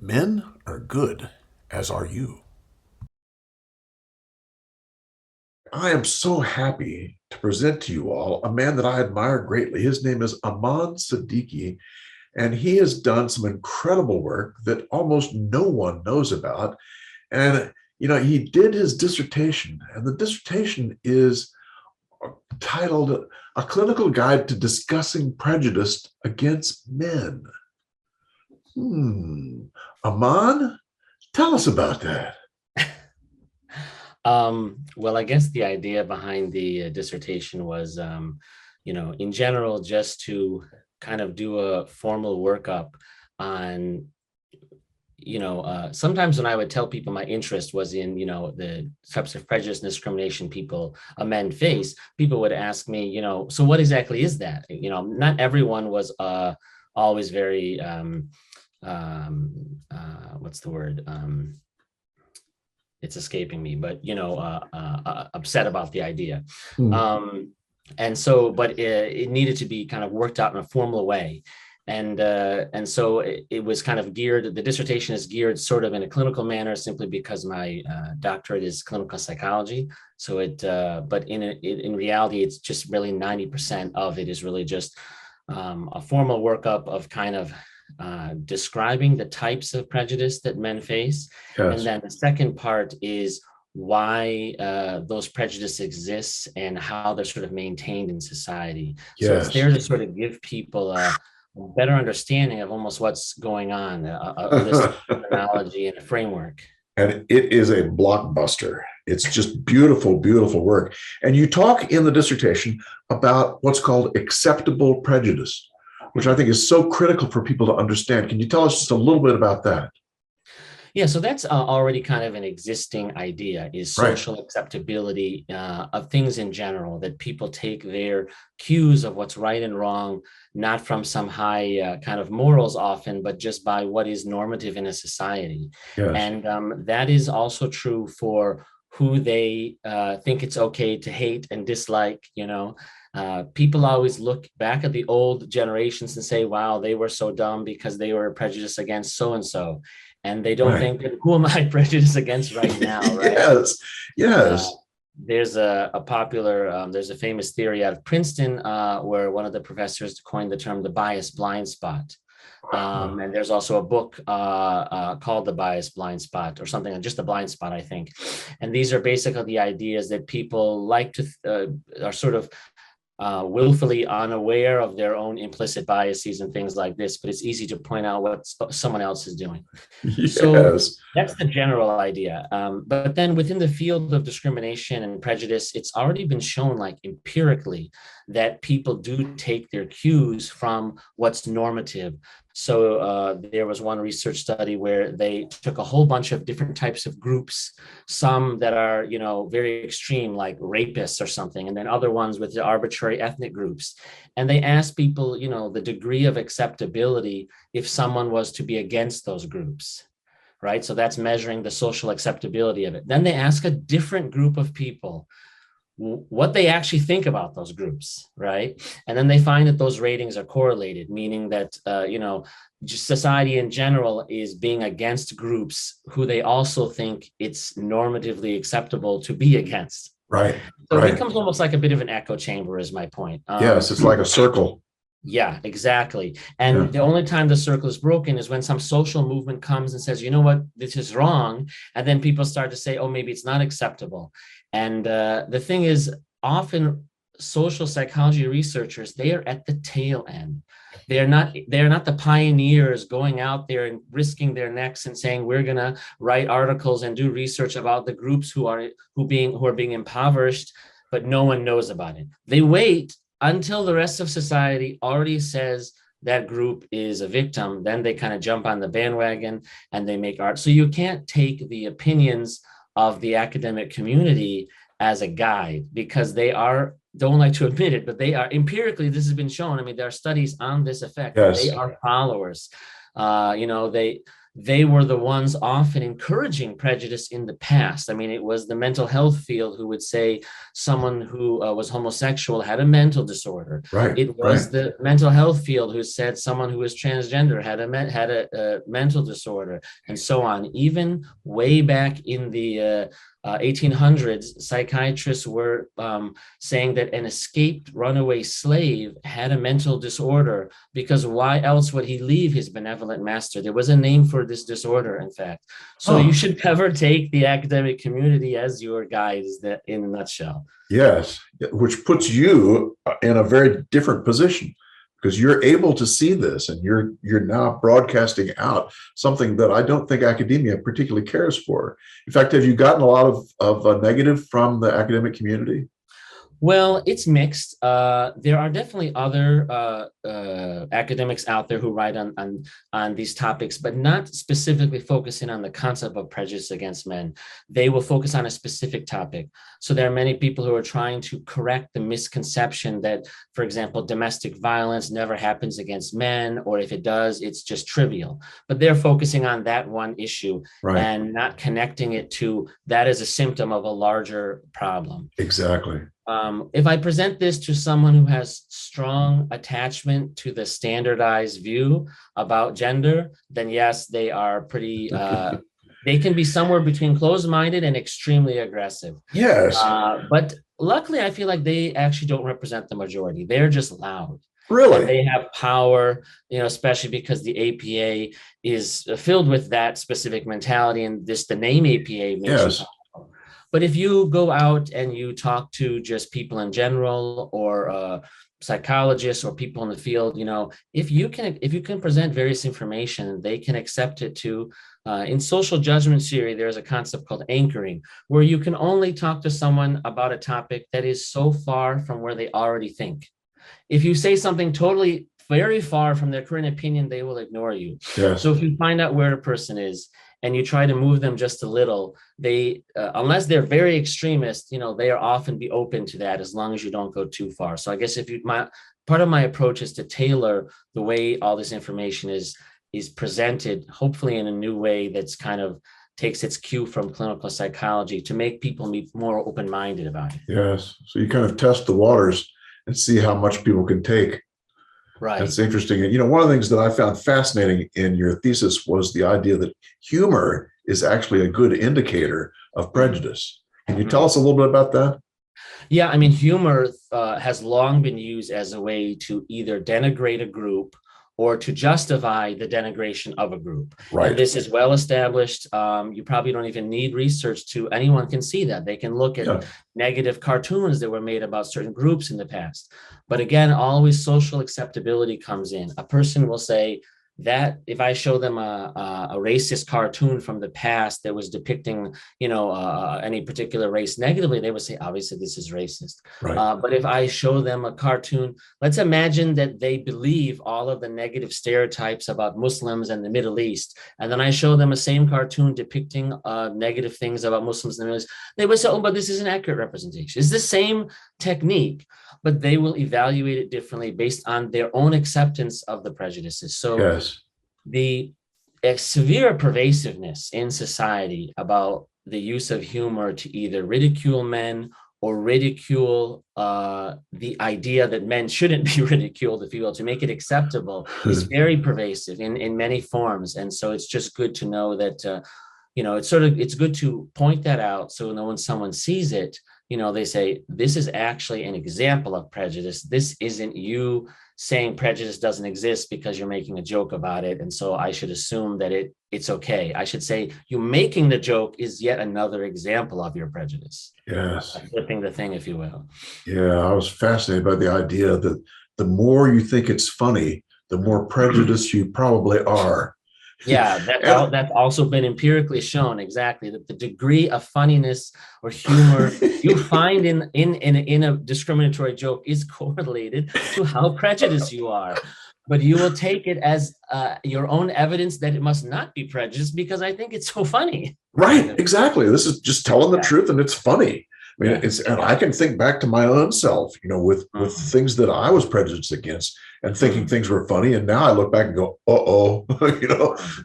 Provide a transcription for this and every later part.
Men are good, as are you. I am so happy to present to you all a man that I admire greatly. His name is Aman Siddiqi, and he has done some incredible work that almost no one knows about. And, he did his dissertation, and the dissertation is titled A Clinical Guide to Discussing Prejudice Against Men. Aman, tell us about that. Well, I guess the idea behind the dissertation was, in general, just to kind of do a formal workup on, sometimes when I would tell people my interest was in, the types of prejudice and discrimination men face, people would ask me, so what exactly is that? Not everyone was always very, what's the word? It's escaping me, but upset about the idea. Hmm. And so, but it needed to be kind of worked out in a formal way. And so it was kind of geared, the dissertation is geared sort of in a clinical manner, simply because my doctorate is clinical psychology. So but in reality, it's just really 90% of it is really just a formal workup of kind of describing the types of prejudice that men face. And Yes. then the second part is why those prejudices exist and how they're sort of maintained in society. So it's Yes. there to sort of give people a better understanding of almost what's going on, a list of terminology and a framework. And it is a blockbuster. It's just beautiful, beautiful work. And you talk in the dissertation about what's called acceptable prejudice, which I think is so critical for people to understand. Can you tell us just a little bit about that? Yeah, so that's already kind of an existing idea, is Right. social acceptability of things in general, that people take their cues of what's right and wrong, not from some high kind of morals often, but just by what is normative in a society. Yes. And that is also true for who they think it's okay to hate and dislike. People always look back at the old generations and say, wow, they were so dumb because they were prejudiced against so and so, and they don't Right. think that, who am I prejudiced against right now, right? Yes. Uh, Yes. there's a popular, there's a famous theory out of Princeton where one of the professors coined the term the bias blind spot. And there's also a book called The Bias Blind Spot, or something, just the blind spot, I think. And these are basically the ideas that people like to, are sort of willfully unaware of their own implicit biases and things like this, but it's easy to point out what someone else is doing. So Yes. that's the general idea. But then within the field of discrimination and prejudice, it's already been shown, like empirically, that people do take their cues from what's normative. So there was one research study where they took a whole bunch of different types of groups, some that are, very extreme, like rapists or something, and then other ones with the arbitrary ethnic groups. And they asked people, the degree of acceptability if someone was to be against those groups, right? So that's measuring the social acceptability of it. Then they ask a different group of people what they actually think about those groups, right? And then they find that those ratings are correlated, meaning that, just society in general is being against groups who they also think it's normatively acceptable to be against. Right. So it Right. becomes almost like a bit of an echo chamber, is my point. Yes. It's like a circle. Yeah, exactly. Yeah. And the only time the circle is broken is when some social movement comes and says, you know what, this is wrong. And then people start to say, oh, maybe it's not acceptable. And the thing is, often social psychology researchers, they are at the tail end. They're not the pioneers going out there and risking their necks and saying, we're gonna write articles and do research about the groups who are being impoverished, but no one knows about it. They wait until the rest of society already says that group is a victim. Then they kind of jump on the bandwagon and they make art. So you can't take the opinions of the academic community as a guide, because they don't like to admit it, but they are empirically, this has been shown. I mean, there are studies on this effect. They Yes. are followers. They they were the ones often encouraging prejudice in the past. I mean, it was the mental health field who would say someone who was homosexual had a mental disorder. Right, It was right. the mental health field who said someone who was transgender had a mental disorder, and so on. Even way back in the 1800s, psychiatrists were saying that an escaped runaway slave had a mental disorder, because why else would he leave his benevolent master? There was a name for this disorder, in fact. So you Huh. should never take the academic community as your guide, is that in a nutshell. Yes, which puts you in a very different position because you're able to see this and you're now broadcasting out something that I don't think academia particularly cares for. In fact, have you gotten a lot of negative from the academic community? Well, it's mixed. There are definitely other academics out there who write on these topics, but not specifically focusing on the concept of prejudice against men. They will focus on a specific topic. So there are many people who are trying to correct the misconception that, for example, domestic violence never happens against men, or if it does, it's just trivial. But they're focusing on that one issue Right. and not connecting it to that as a symptom of a larger problem. Exactly. If I present this to someone who has strong attachment to the standardized view about gender, then yes, they are pretty, they can be somewhere between closed-minded and extremely aggressive. Yes. But luckily, I feel like they actually don't represent the majority. They're just loud. And Really? they have power, especially because the APA is filled with that specific mentality, and the name APA makes you Yes. powerful. But if you go out and you talk to just people in general, or psychologists or people in the field, if you can present various information, they can accept it too. In social judgment theory, there's a concept called anchoring, where you can only talk to someone about a topic that is so far from where they already think. If you say something totally very far from their current opinion, they will ignore you. Yes. So if you find out where a person is and you try to move them just a little, they, unless they're very extremist, they are often be open to that as long as you don't go too far. So I guess part of my approach is to tailor the way all this information is presented, hopefully in a new way that's kind of takes its cue from clinical psychology, to make people be more open-minded about it. Yes. So you kind of test the waters and see how much people can take. Right. That's interesting. And, one of the things that I found fascinating in your thesis was the idea that humor is actually a good indicator of prejudice. Can you tell us a little bit about that? Yeah, I mean, humor has long been used as a way to either denigrate a group or to justify the denigration of a group. Right. And this is well established. You probably don't even need research to, anyone can see that. They can look at negative cartoons that were made about certain groups in the past. But again, always social acceptability comes in. A person will say, that if I show them a racist cartoon from the past that was depicting, any particular race negatively, they would say, obviously, this is racist. Right. But if I show them a cartoon, let's imagine that they believe all of the negative stereotypes about Muslims and the Middle East, and then I show them a same cartoon depicting negative things about Muslims in the Middle East, they would say, oh, but this is an accurate representation. It's the same technique, but they will evaluate it differently based on their own acceptance of the prejudices. So yes. The severe pervasiveness in society about the use of humor to either ridicule men or ridicule the idea that men shouldn't be ridiculed, if you will, to make it acceptable, is very pervasive in many forms. And so it's just good to know that, it's good to point that out. So when someone sees it, they say, this is actually an example of prejudice. This isn't you saying prejudice doesn't exist because you're making a joke about it. And so I should assume that it's okay. I should say you making the joke is yet another example of your prejudice. Yes. Flipping the thing, if you will. Yeah, I was fascinated by the idea that the more you think it's funny, the more prejudiced you probably are. Yeah, that's also been empirically shown, exactly, that the degree of funniness or humor you find in a discriminatory joke is correlated to how prejudiced you are. But you will take it as your own evidence that it must not be prejudiced because I think it's so funny. Right, exactly. This is just telling the truth and it's funny. I mean, Yeah. and I can think back to my own self, with Mhm. things that I was prejudiced against and thinking Mhm. things were funny. And now I look back and go, uh-oh,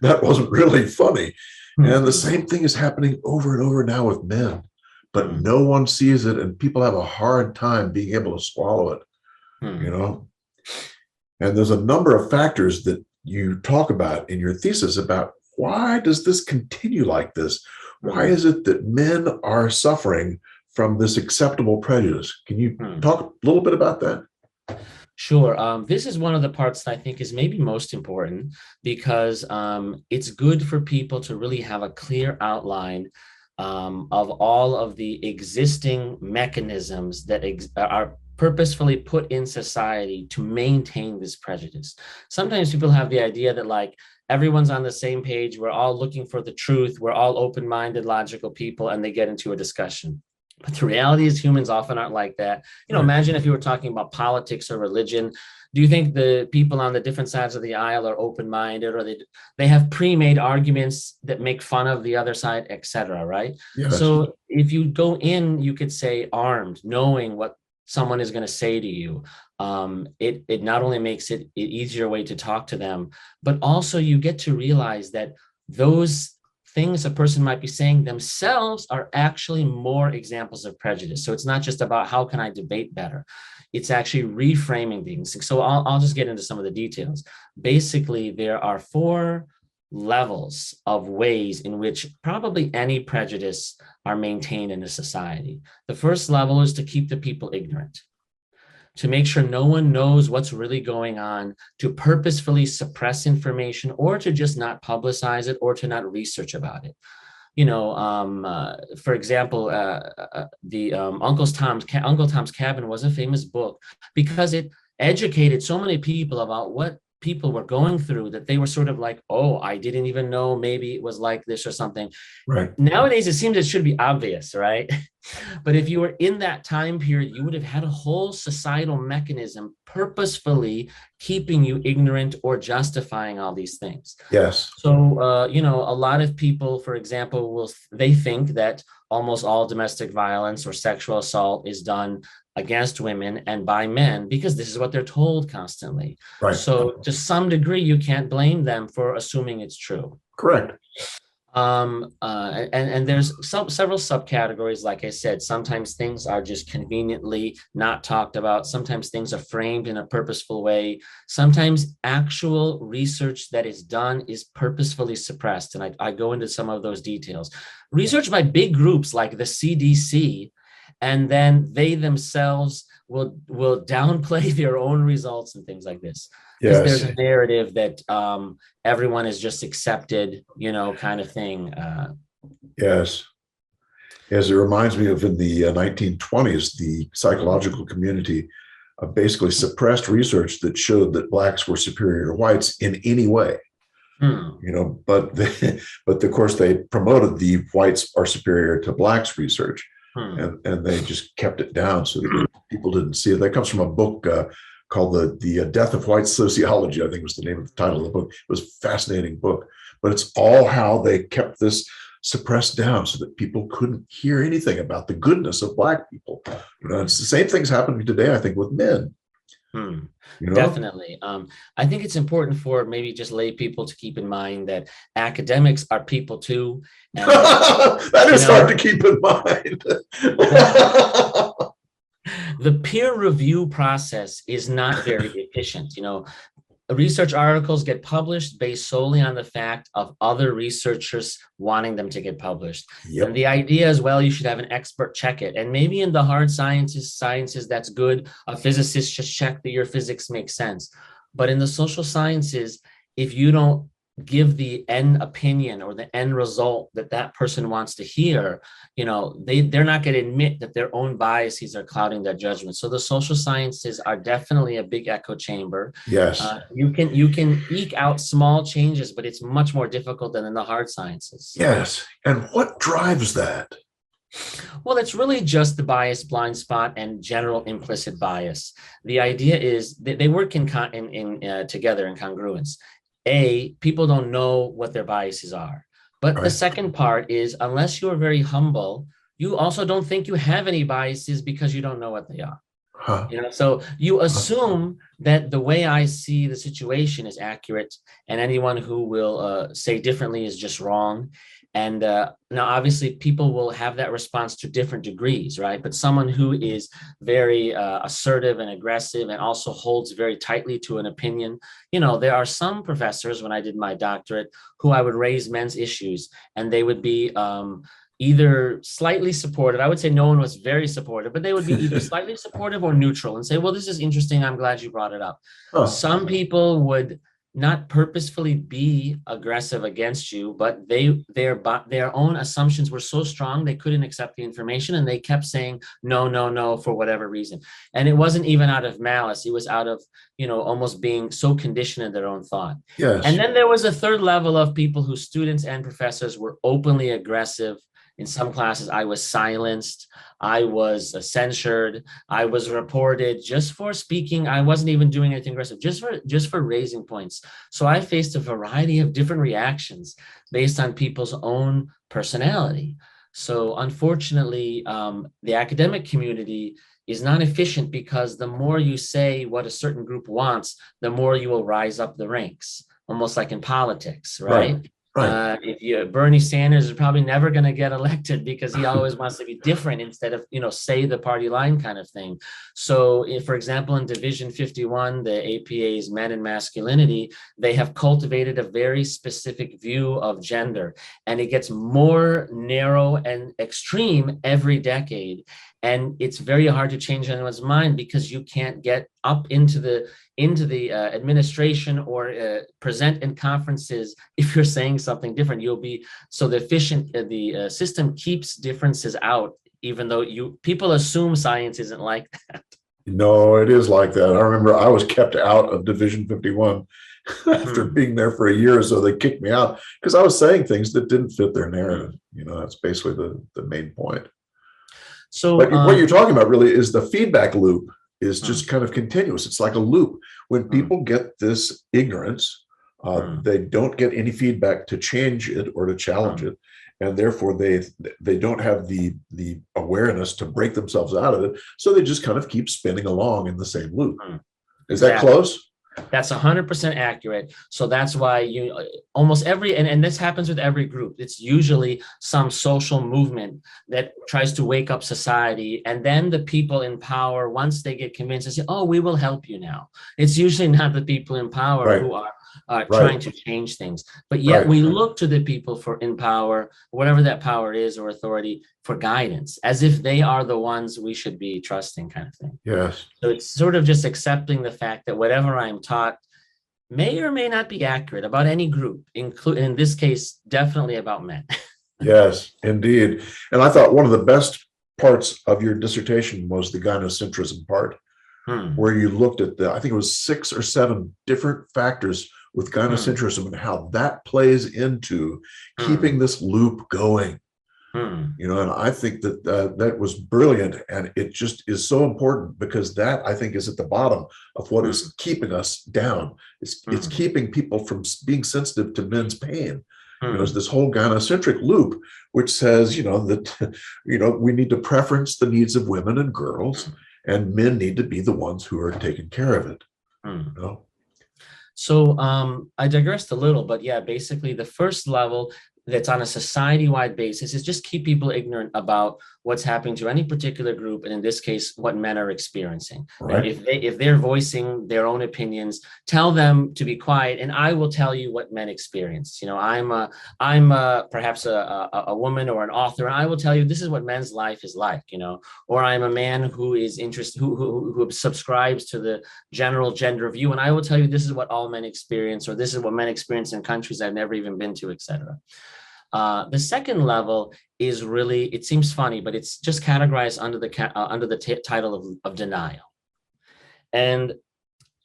that wasn't really funny. And the Mhm. same thing is happening over and over now with men, but Mhm. no one sees it, and people have a hard time being able to swallow it, you Mhm. know? And there's a number of factors that you talk about in your thesis about why does this continue like this? Why Mhm. is it that men are suffering from this acceptable prejudice? Can you Mhm. talk a little bit about that? Sure. This is one of the parts that I think is maybe most important because it's good for people to really have a clear outline of all of the existing mechanisms that are purposefully put in society to maintain this prejudice. Sometimes people have the idea that like everyone's on the same page, we're all looking for the truth, we're all open-minded, logical people, and they get into a discussion. But the reality is humans often aren't like that. Right. Imagine if you were talking about politics or religion. Do you think the people on the different sides of the aisle are open-minded, or they have pre-made arguments that make fun of the other side, etc., right? Yes. So if you go in, you could say armed, knowing what someone is going to say to you. It not only makes it an easier way to talk to them, but also you get to realize that those things a person might be saying themselves are actually more examples of prejudice. So it's not just about how can I debate better. It's actually reframing things. So I'll just get into some of the details. Basically, there are four levels of ways in which probably any prejudice are maintained in a society. The first level is to keep the people ignorant, to make sure no one knows what's really going on, to purposefully suppress information, or to just not publicize it, or to not research about it. For example, the Uncle Tom's Cabin was a famous book because it educated so many people about what people were going through that they were sort of like, oh, I didn't even know, maybe it was like this or something. Right. Nowadays, it seems it should be obvious, right? But if you were in that time period, you would have had a whole societal mechanism purposefully keeping you ignorant or justifying all these things. Yes. So, a lot of people, for example, they think that almost all domestic violence or sexual assault is done against women and by men because this is what they're told constantly. Right. So, to some degree, you can't blame them for assuming it's true. Correct. And there's several subcategories. Like I said, sometimes things are just conveniently not talked about. Sometimes things are framed in a purposeful way. Sometimes actual research that is done is purposefully suppressed. And I go into some of those details. Research by big groups like the CDC, and then they themselves will downplay their own results and things like this because there's Yes. a narrative that everyone is just accepted, kind of thing. Yes. As it reminds me of in the 1920s, the Mm, psychological community basically suppressed research that showed that blacks were superior to whites in any way. mm, But of course they promoted the whites are superior to blacks research, mm, and they just kept it down so that people didn't see it. That comes from a book called the Death of White Sociology, I think was the name of the title of the book. It was a fascinating book, but it's all how they kept this suppressed down so that people couldn't hear anything about the goodness of black people. It's the same things happening today, I think, with men. mm. you know Definitely. I think it's important for maybe just lay people to keep in mind that academics are people too, and that, that you is hard know, to keep in mind. the, the peer review process is not very efficient. Research articles get published based solely on the fact of other researchers wanting them to get published. And Yep. the idea is, well, you should have an expert check it. And maybe in the hard sciences, that's good. A physicist just check that your physics makes sense. But in the social sciences, if you don't give the end opinion or the end result that person wants to hear, they're not going to admit that their own biases are clouding their judgment. So the social sciences are definitely a big echo chamber. Yes. You can eke out small changes, but it's much more difficult than in the hard sciences. Yes. And what drives that? Well, it's really just the bias blind spot and general implicit bias. The idea is that they work together in congruence. People don't know what their biases are. But the Right. second part is unless you're very humble, you also don't think you have any biases because you don't know what they are. Huh. So you Huh. assume that the way I see the situation is accurate, and anyone who will say differently is just wrong. And now, obviously, people will have that response to different degrees, right? But someone who is very assertive and aggressive and also holds very tightly to an opinion, there are some professors when I did my doctorate who I would raise men's issues, and they would be either slightly supportive. I would say no one was very supportive, but they would be either slightly supportive or neutral and say, well, this is interesting. I'm glad you brought it up. Huh. Some people would not purposefully be aggressive against you, but their own assumptions were so strong they couldn't accept the information, and they kept saying no, no, no for whatever reason. And it wasn't even out of malice. It was out of, almost being so conditioned in their own thought. And Yes. then there was a third level of people whose students and professors were openly aggressive. In some classes, I was silenced, I was censured, I was reported just for speaking. I wasn't even doing anything aggressive, just for raising points. So I faced a variety of different reactions based on people's own personality. So unfortunately, the academic community is not efficient, because the more you say what a certain group wants, the more you will rise up the ranks, almost like in politics, Right. right? Right. If Bernie Sanders is probably never going to get elected because he always wants to be different instead of, say the party line kind of thing. So if, for example, in Division 51, the APA's Men and Masculinity, they have cultivated a very specific view of gender, and it gets more narrow and extreme every decade. And it's very hard to change anyone's mind, because you can't get up into the administration or present in conferences if you're saying something different. You'll be so the system keeps differences out, even though people assume science isn't like that. No, it is like that. I remember I was kept out of Division 51 after being there for a year or so. They kicked me out because I was saying things that didn't fit their narrative. That's basically the main point. So But what you're talking about really is the feedback loop is just kind of continuous. It's like a loop. When people get this ignorance, they don't get any feedback to change it or to challenge it. And therefore they don't have the awareness to break themselves out of it. So they just kind of keep spinning along in the same loop. Is that close? That's 100% accurate. So that's why almost every, and this happens with every group. It's usually some social movement that tries to wake up society. And then the people in power, once they get convinced, they say, oh, we will help you now. It's usually not the people in power who are trying to change things. But yet we look to the people in power, whatever that power is or authority, for guidance, as if they are the ones we should be trusting, kind of thing. Yes. So it's sort of just accepting the fact that whatever I'm taught may or may not be accurate about any group, including, in this case, definitely about men. Yes, indeed. And I thought one of the best parts of your dissertation was the gynocentrism part, where you looked at I think it was 6 or 7 different factors with gynocentrism and how that plays into keeping this loop going. And I think that that was brilliant, and it just is so important, because that, I think, is at the bottom of what is keeping us down. It's keeping people from being sensitive to men's pain. There's this whole gynocentric loop, which says, that, we need to preference the needs of women and girls, and men need to be the ones who are taking care of it. So I digressed a little, but yeah, basically the first level that's on a society-wide basis is just keep people ignorant about what's happening to any particular group, and in this case, what men are experiencing. Right. If they're voicing their own opinions, tell them to be quiet, and I will tell you what men experience. I'm perhaps a woman or an author, and I will tell you this is what men's life is like. Or I'm a man who is interested, who subscribes to the general gender view, and I will tell you this is what all men experience, or this is what men experience in countries I've never even been to, etc. The second level is really, it seems funny, but it's just categorized under the title of denial. And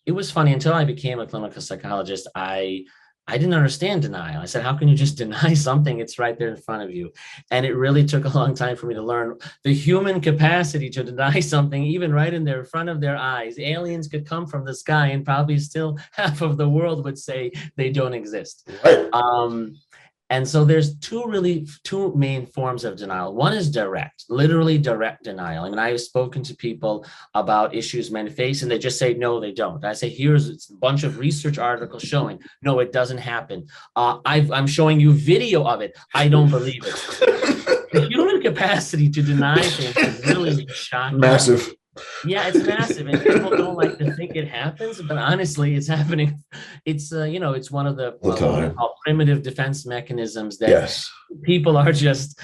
it was funny, until I became a clinical psychologist, I didn't understand denial. I said, how can you just deny something? It's right there in front of you. And it really took a long time for me to learn the human capacity to deny something, even right in front of their eyes. Aliens could come from the sky, and probably still half of the world would say they don't exist. Right. And so there's two main forms of denial. One is direct, literally direct denial. I mean, I have spoken to people about issues men face, and they just say, no, they don't. I say, here's a bunch of research articles showing, no, it doesn't happen. I'm showing you video of it. I don't believe it. The human capacity to deny things is really shocking. Massive. Yeah, it's massive, and people don't like to think it happens, but honestly, it's happening. It's it's one of the All the what we time. call primitive defense mechanisms that Yes. people are just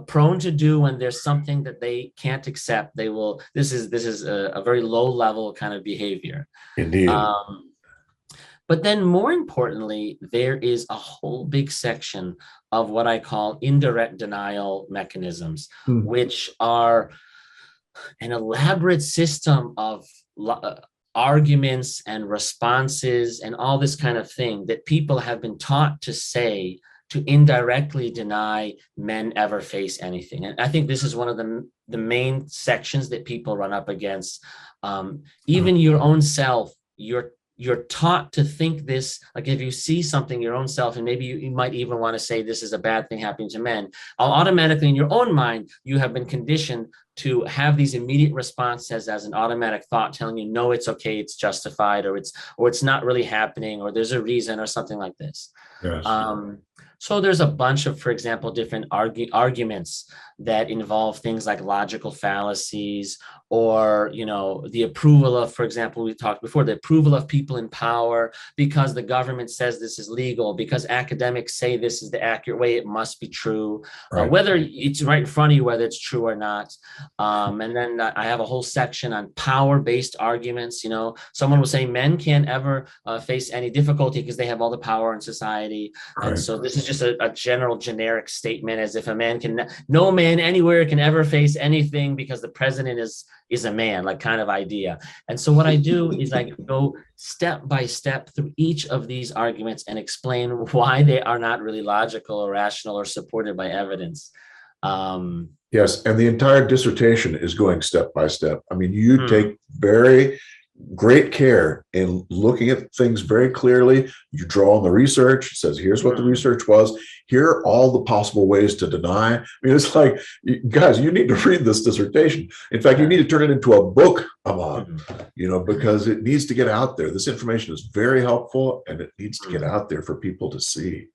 prone to do when there's something that they can't accept. They will. This is a very low level kind of behavior. Indeed. But then, more importantly, there is a whole big section of what I call indirect denial mechanisms, which are an elaborate system of arguments and responses and all this kind of thing that people have been taught to say to indirectly deny men ever face anything. And I think this is one of the main sections that people run up against. Even your own self, you're taught to think this, like if you see something your own self, and maybe you might even want to say this is a bad thing happening to men, automatically in your own mind, you have been conditioned to have these immediate responses as an automatic thought telling you, no, it's okay, it's justified, or it's not really happening, or there's a reason, or something like this. Yes. So there's a bunch of, for example, different arguments that involve things like logical fallacies, or, the approval of, for example, we talked before, the approval of people in power, because the government says this is legal, because academics say this is the accurate way, it must be true, Right. whether it's right in front of you, whether it's true or not. And then I have a whole section on power-based arguments. Someone will say men can't ever face any difficulty because they have all the power in society. Right. And so this is just a general generic statement, as if no man anywhere can ever face anything because the president is a man, like kind of idea. And so what I do is I go step by step through each of these arguments and explain why they are not really logical or rational or supported by evidence. Yes, and the entire dissertation is going step by step. I mean, you take very great care in looking at things very clearly. You draw on the research. It says, here's what the research was. Here are all the possible ways to deny. I mean, it's like, guys, you need to read this dissertation. In fact, you need to turn it into a book, Aman, because it needs to get out there. This information is very helpful, and it needs to get out there for people to see,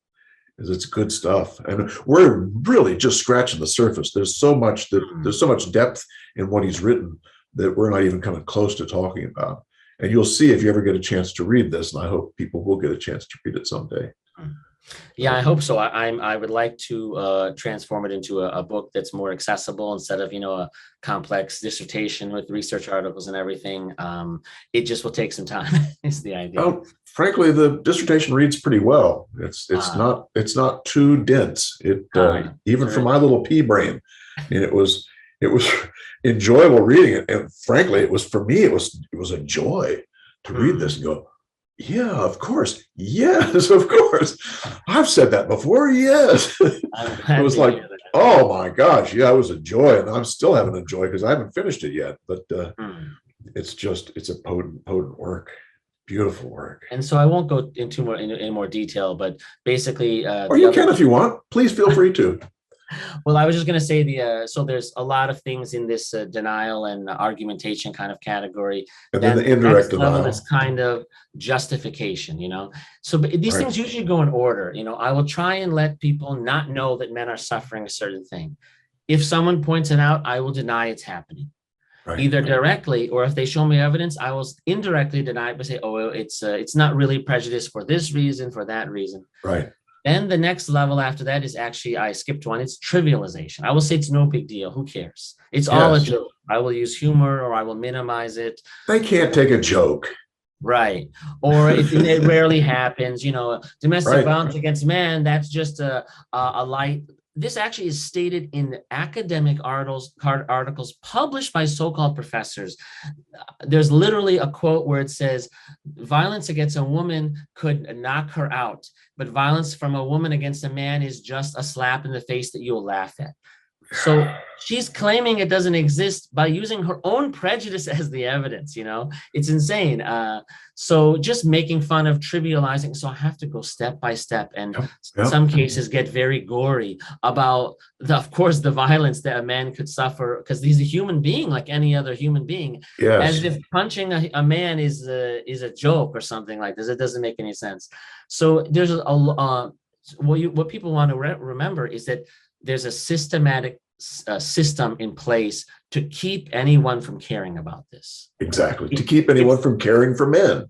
because it's good stuff. And we're really just scratching the surface. There's so much depth in what he's written that we're not even coming close to talking about. And you'll see if you ever get a chance to read this, and I hope people will get a chance to read it someday. Yeah, I hope so. I would like to transform it into a book that's more accessible instead of, a complex dissertation with research articles and everything. It just will take some time, is the idea. Oh, frankly, the dissertation reads pretty well. It's not too dense. Even for my little pea brain, and it was enjoyable reading it. And frankly, it was a joy to read this and go, yeah, of course. Yes, of course. I've said that before. Yes. It was like, oh my gosh. Yeah, it was a joy. And I'm still having a joy because I haven't finished it yet. But it's a potent work. Beautiful work. And so I won't go into in more detail, but basically, or you can if you want. Please feel free to. Well, I was just going to say so there's a lot of things in this denial and argumentation kind of category. And then the indirect denial is kind of justification, So but these things usually go in order. I will try and let people not know that men are suffering a certain thing. If someone points it out, I will deny it's happening. Either directly, or if they show me evidence, I will indirectly deny it by say, oh, it's not really prejudice for this reason, for that reason. Right. Then the next level after that is actually, I skipped one, it's trivialization. I will say it's no big deal. Who cares? It's all a joke. I will use humor, or I will minimize it. They can't take a joke. Right. Or it rarely happens. Domestic violence against men, that's just a light. This actually is stated in academic articles published by so-called professors. There's literally a quote where it says, violence against a woman could knock her out, but violence from a woman against a man is just a slap in the face that you'll laugh at. So she's claiming it doesn't exist by using her own prejudice as the evidence. It's insane. So just making fun of, trivializing. So I have to go step by step, and Yep, yep. some cases get very gory about of course, the violence that a man could suffer because he's a human being like any other human being, as Yes, if punching a man is a joke or something like this. It doesn't make any sense. So there's what people want to remember is that there's a systematic system in place to keep anyone from caring about this. exactly. To keep anyone from caring for men.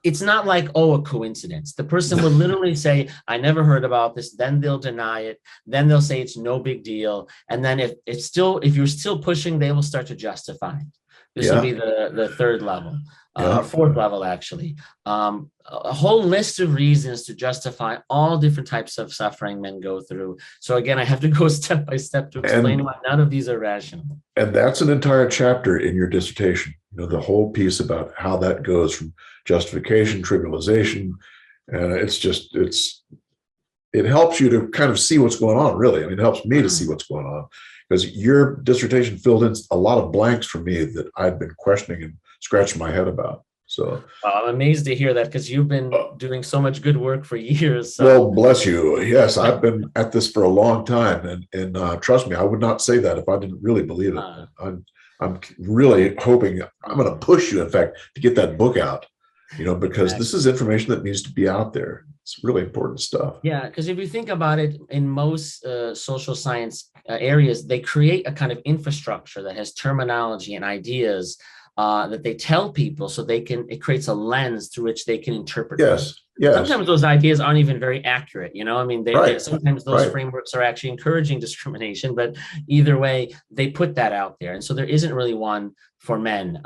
It's not like, oh, a coincidence. The person will literally say, I never heard about this. Then they'll deny it. Then they'll say it's no big deal. And then if you're still pushing, they will start to justify it. This will be the third level, or fourth level, actually. A whole list of reasons to justify all different types of suffering men go through. So again, I have to go step by step to explain why none of these are rational. And that's an entire chapter in your dissertation. The whole piece about how that goes from justification, trivialization. And it helps you to kind of see what's going on, really. I mean, it helps me to see what's going on, because your dissertation filled in a lot of blanks for me that I'd been questioning and scratching my head about. So I'm amazed to hear that, because you've been doing so much good work for years. So. Well, bless you. Yes, I've been at this for a long time, and trust me, I would not say that if I didn't really believe it. I'm really hoping, I'm going to push you, in fact, to get that book out, because this is information that needs to be out there. It's really important stuff. Yeah, because if you think about it, in most social science areas, they create a kind of infrastructure that has terminology and ideas that they tell people, so it creates a lens through which they can interpret. Yes. Sometimes those ideas aren't even very accurate. I mean, sometimes those right. frameworks are actually encouraging discrimination, but either way, they put that out there. And so there isn't really one for men.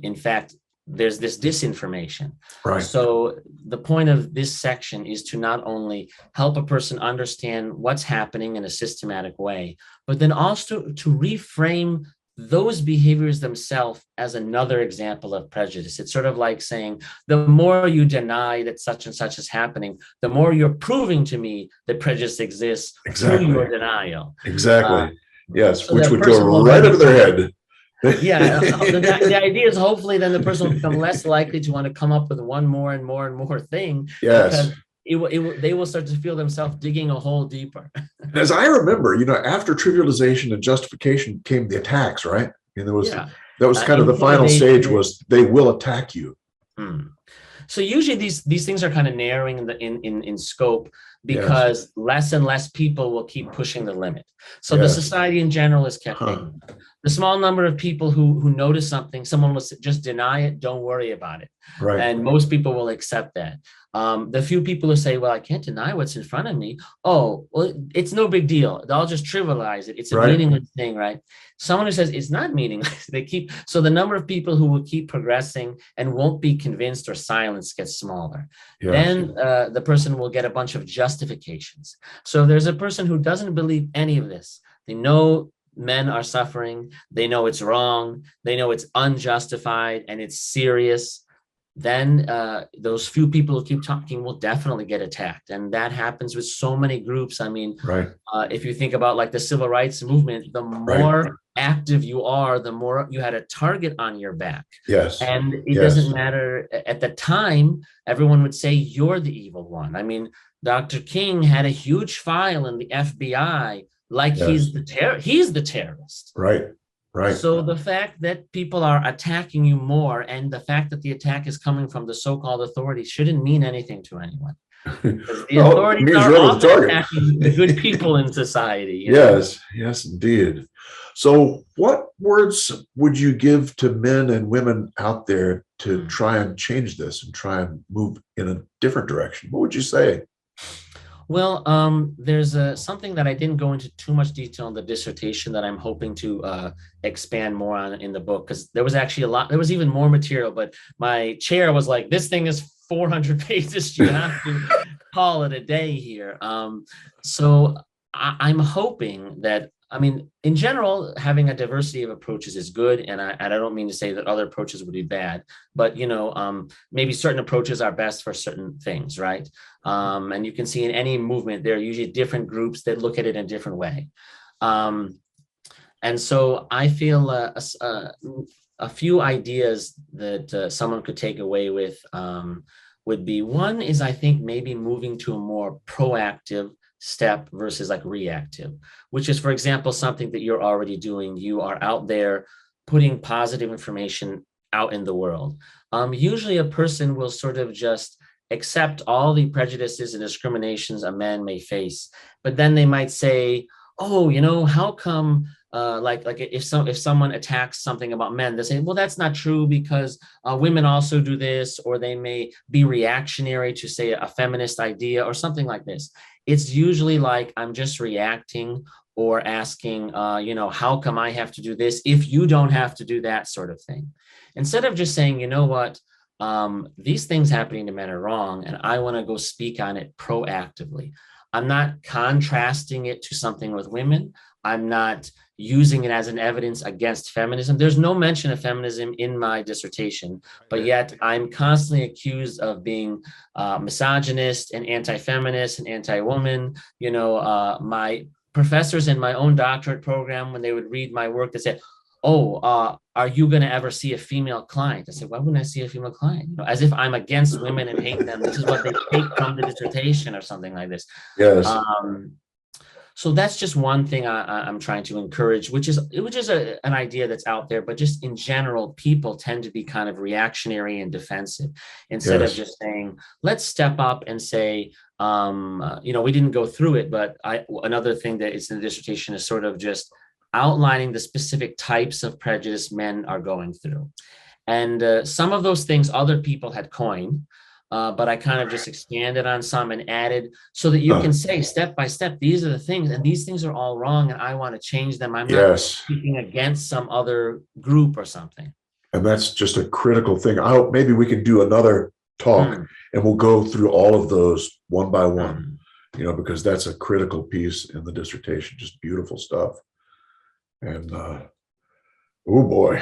In fact, there's this disinformation. Right. So the point of this section is to not only help a person understand what's happening in a systematic way, but then also to reframe those behaviors themselves as another example of prejudice. It's sort of like saying, the more you deny that such and such is happening, the more you're proving to me that prejudice exists through your denial. Exactly. Yes, so which would go right over their head. Yeah, the idea is hopefully then the person will become less likely to want to come up with one more and more and more thing. Yes. Because they will start to feel themselves digging a hole deeper. As I remember, after trivialization and justification came the attacks, right? I mean, that was kind of the final stage, was they will attack you. So usually these things are kind of narrowing in scope, because less and less people will keep pushing the limit. So the society in general is kept in. The small number of people who notice something, someone will just deny it, don't worry about it. Right. And most people will accept that. The few people who say, well, I can't deny what's in front of me. Oh, well, it's no big deal. They'll just trivialize it. It's a meaningless thing, right? Someone who says it's not meaningless, so the number of people who will keep progressing and won't be convinced or silenced gets smaller. Then the person will get a bunch of justifications. So if there's a person who doesn't believe any of this, they know men are suffering, they know it's wrong, they know it's unjustified and it's serious, then those few people who keep talking will definitely get attacked. And that happens with so many groups. I mean, if you think about like the civil rights movement, the more active you are, the more you had a target on your back. Yes. And it doesn't matter. At the time, everyone would say you're the evil one. I mean, Dr. King had a huge file in the FBI, like he's the terrorist. Right. So the fact that people are attacking you more, and the fact that the attack is coming from the so-called authorities, shouldn't mean anything to anyone. The authorities are often attacking the good people in society. Yes, indeed. So what words would you give to men and women out there to try and change this and try and move in a different direction? What would you say? Well, there's something that I didn't go into too much detail in the dissertation that I'm hoping to expand more on in the book, because there was actually there was even more material, but my chair was like, this thing is 400 pages. You have to call it a day here. So I'm hoping that, I mean, in general, having a diversity of approaches is good. And I don't mean to say that other approaches would be bad, but, maybe certain approaches are best for certain things, right? And you can see in any movement, there are usually different groups that look at it in a different way. And so I feel a few ideas that someone could take away with would be, one is, I think, maybe moving to a more proactive step versus like reactive, which is, for example, something that you're already doing. You are out there putting positive information out in the world. Usually a person will sort of just accept all the prejudices and discriminations a man may face, but then they might say, oh, how come like if someone attacks something about men, they say, well, that's not true because women also do this, or they may be reactionary to, say, a feminist idea or something like this. It's usually like, I'm just reacting or asking, how come I have to do this if you don't have to do that, sort of thing. Instead of just saying, you know what, these things happening to men are wrong, and I want to go speak on it proactively. I'm not contrasting it to something with women. I'm not using it as an evidence against feminism. There's no mention of feminism in my dissertation, but yet I'm constantly accused of being misogynist and anti-feminist and anti-woman. My professors in my own doctorate program, when they would read my work, they said, oh, are you going to ever see a female client? I said, why wouldn't I see a female client? As if I'm against women and hate them. This is what they take from the dissertation or something like this. Yes. So that's just one thing I'm trying to encourage, which is an idea that's out there, but just in general, people tend to be kind of reactionary and defensive instead of just saying, let's step up and say, we didn't go through it, but another thing that is in the dissertation is sort of just outlining the specific types of prejudice men are going through. And some of those things other people had coined, but I kind of just expanded on some and added so that you can say step by step, these are the things, and these things are all wrong, and I want to change them. I'm not speaking against some other group or something. And that's just a critical thing. I hope maybe we can do another talk and we'll go through all of those one by one, because that's a critical piece in the dissertation, just beautiful stuff. And oh boy,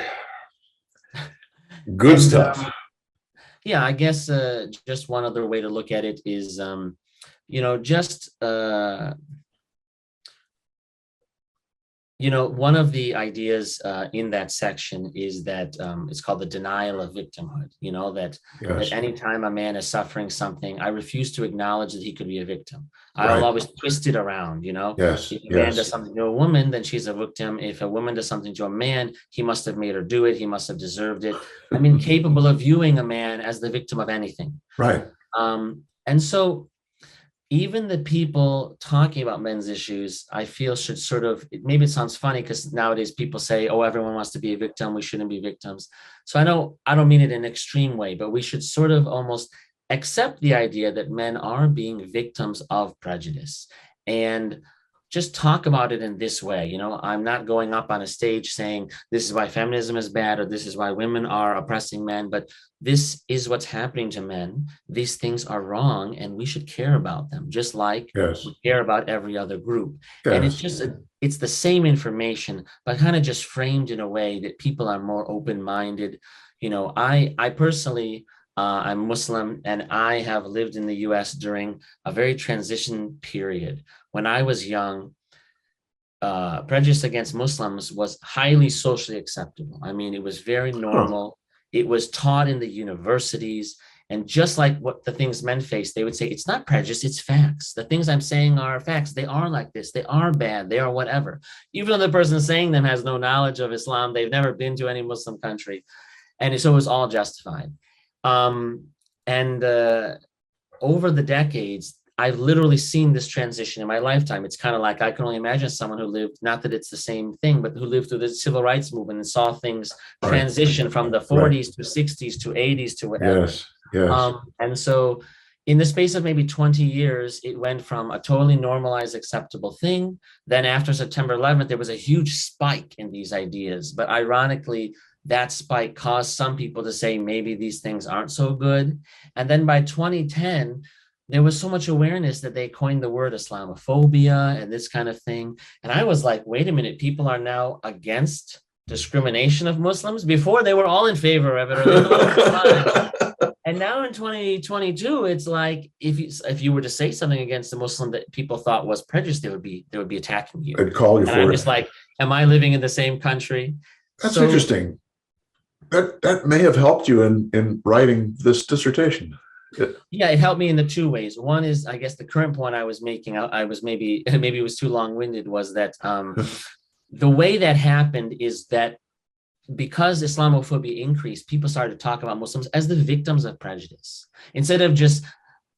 good stuff. Yeah, I guess just one other way to look at it is, one of the ideas in that section is that it's called the denial of victimhood. That anytime a man is suffering something, I refuse to acknowledge that he could be a victim. I'll always twist it around. If a man does something to a woman, then she's a victim. If a woman does something to a man, he must have made her do it. He must have deserved it. Capable of viewing a man as the victim of anything. Right. And so even the people talking about men's issues, I feel, should sort of, maybe it sounds funny because nowadays people say, oh, everyone wants to be a victim, we shouldn't be victims. So I don't mean it in an extreme way, but we should sort of almost accept the idea that men are being victims of prejudice and just talk about it in this way. I'm not going up on a stage saying this is why feminism is bad or this is why women are oppressing men, but this is what's happening to men. These things are wrong and we should care about them, just like we care about every other group. And it's just it's the same information, but kind of just framed in a way that people are more open-minded. I personally, I'm Muslim, and I have lived in the US during a very transition period. When I was young, prejudice against Muslims was highly socially acceptable. It was very normal. It was taught in the universities. And just like what the things men face, they would say, it's not prejudice, it's facts. The things I'm saying are facts. They are like this. They are bad. They are whatever. Even though the person saying them has no knowledge of Islam, they've never been to any Muslim country. And so it was all justified. Over the decades, I've literally seen this transition in my lifetime. It's kind of like I can only imagine someone who lived, not that it's the same thing, but who lived through the civil rights movement and saw things transition from the 40s to 60s to 80s to whatever. Yes. And so in the space of maybe 20 years, it went from a totally normalized, acceptable thing. Then after September 11th, there was a huge spike in these ideas. But ironically, that spike caused some people to say maybe these things aren't so good. And then by 2010, there was so much awareness that they coined the word Islamophobia and this kind of thing. And I was like, wait a minute, people are now against discrimination of Muslims? Before they were all in favor of it. Or they And now in 2022, it's like if you were to say something against a Muslim that people thought was prejudice, they would be attacking you. I'd call you And I'm for just it. like, am I living in the same country? That's So interesting. That may have helped you in writing this dissertation. yeah, it helped me in the two ways. One is, I guess, the current point I was making. I was maybe maybe it was too long-winded. Was that the way that happened is that because Islamophobia increased, people started to talk about Muslims as the victims of prejudice instead of just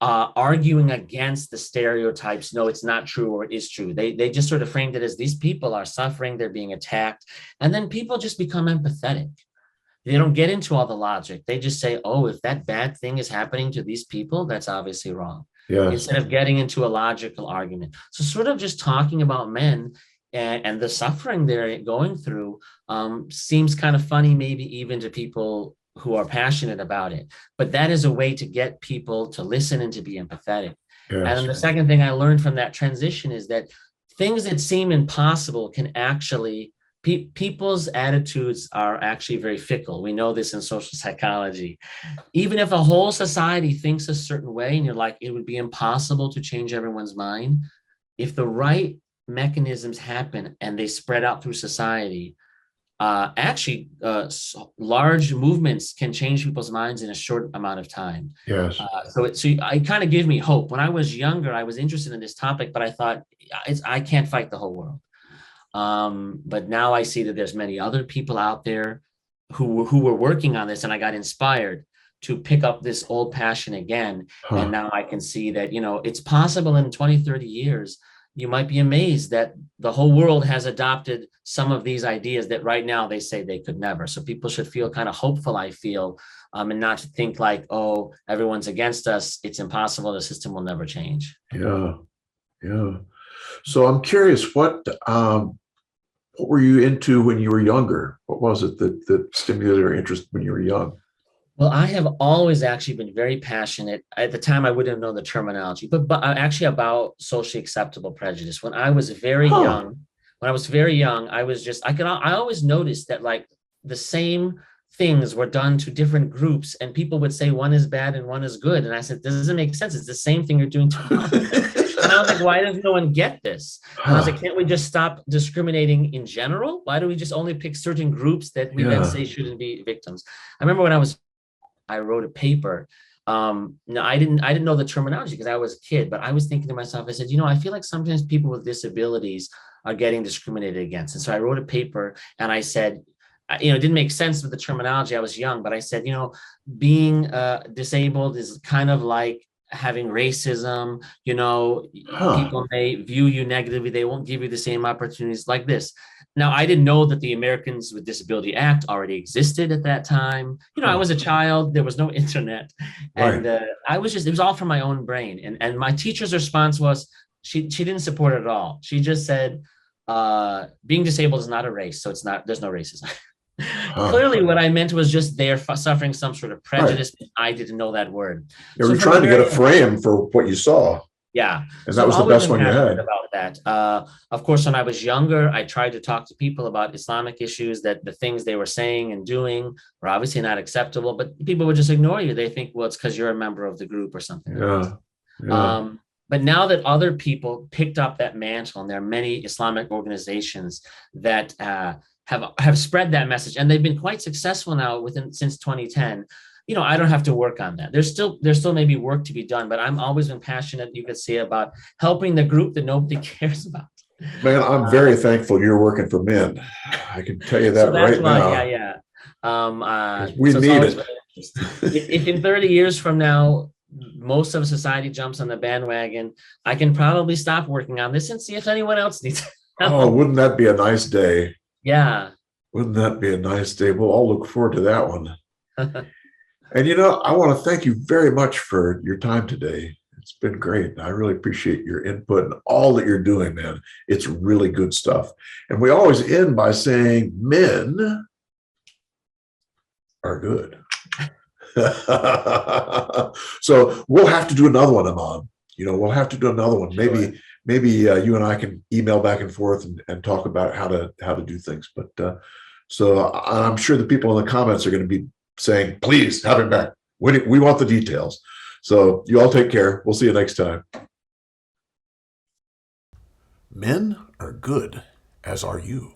arguing against the stereotypes. No, it's not true, or it is true. They just sort of framed it as these people are suffering, they're being attacked, and then people just become empathetic. They don't get into all the logic. They just say, oh, if that bad thing is happening to these people, that's obviously wrong, Yes. instead of getting into a logical argument. So sort of just talking about men and the suffering they're going through seems kind of funny, maybe even to people who are passionate about it. But that is a way to get people to listen and to be empathetic. And then Yes. the second thing I learned from that transition is that things that seem impossible can actually people's attitudes are actually very fickle. We know this in social psychology. Even if a whole society thinks a certain way and you're like, it would be impossible to change everyone's mind, if the right mechanisms happen and they spread out through society, large movements can change people's minds in a short amount of time. Yes. So it kind of gave me hope. When I was younger, I was interested in this topic, but I thought I can't fight the whole world. But now I see that there's many other people out there who were working on this, and I got inspired to pick up this old passion again. And now I can see that, it's possible in 20, 30 years, you might be amazed that the whole world has adopted some of these ideas that right now they say they could never. So people should feel kind of hopeful, I feel, and not to think like, oh, everyone's against us, it's impossible, the system will never change. Yeah. Yeah. So I'm curious, what were you into when you were younger? What was it that stimulated your interest when you were young? Well, I have always actually been very passionate. At the time, I wouldn't know the terminology, but actually about socially acceptable prejudice. Huh. When I was very young, I always noticed that like the same things were done to different groups, and people would say one is bad and one is good. And I said, this doesn't make sense. It's the same thing you're doing to all of them. And I was like, why does no one get this? And I was like, Huh. can't we just stop discriminating in general? Why do we just only pick certain groups that we then Yeah. say shouldn't be victims? I remember when I wrote a paper. No, I didn't know the terminology because I was a kid, but I was thinking to myself, I said, I feel like sometimes people with disabilities are getting discriminated against. And so I wrote a paper and I said, it didn't make sense with the terminology. I was young, but I said, being disabled is kind of like having racism. Huh. People may view you negatively. They won't give you the same opportunities like this. Now, I didn't know that the Americans with Disability Act already existed at that time. I Huh. was a child. There was no internet. And Right. it was all from my own brain. And my teacher's response was, she didn't support it at all. She just said, being disabled is not a race. So there's no racism. Huh. Clearly, what I meant was just they're suffering some sort of Right. prejudice. I didn't know that word. You So were from a trying to get very a frame for what you saw, yeah. and So that I've was the always best been one you passionate had. about that. Of course, when I was younger, I tried to talk to people about Islamic issues, that the things they were saying and doing were obviously not acceptable, but people would just ignore you. They think, well, it's because you're a member of the group or something like this. Yeah. Yeah. But now that other people picked up that mantle, and there are many Islamic organizations that have spread that message, and they've been quite successful now since 2010. I don't have to work on that. There's still maybe work to be done, but I'm always been passionate, you could say, about helping the group that nobody cares about. Man, I'm very thankful you're working for men. I can tell you So that that's right why, yeah, now, yeah. because we So it's need always it. been interesting. If in 30 years from now, most of society jumps on the bandwagon, I can probably stop working on this and see if anyone else needs Oh, help. wouldn't that be a nice day? Yeah. Wouldn't that be a nice day? We'll all look forward to that one. And I want to thank you very much for your time today. It's been great. I really appreciate your input and all that you're doing, man. It's really good stuff. And we always end by saying men are good. So we'll have to do another one, Aman. We'll have to do another one. Sure. Maybe you and I can email back and forth and talk about how to do things. But so I'm sure the people in the comments are going to be saying, please have him back. We want the details. So you all take care. We'll see you next time. Men are good, as are you.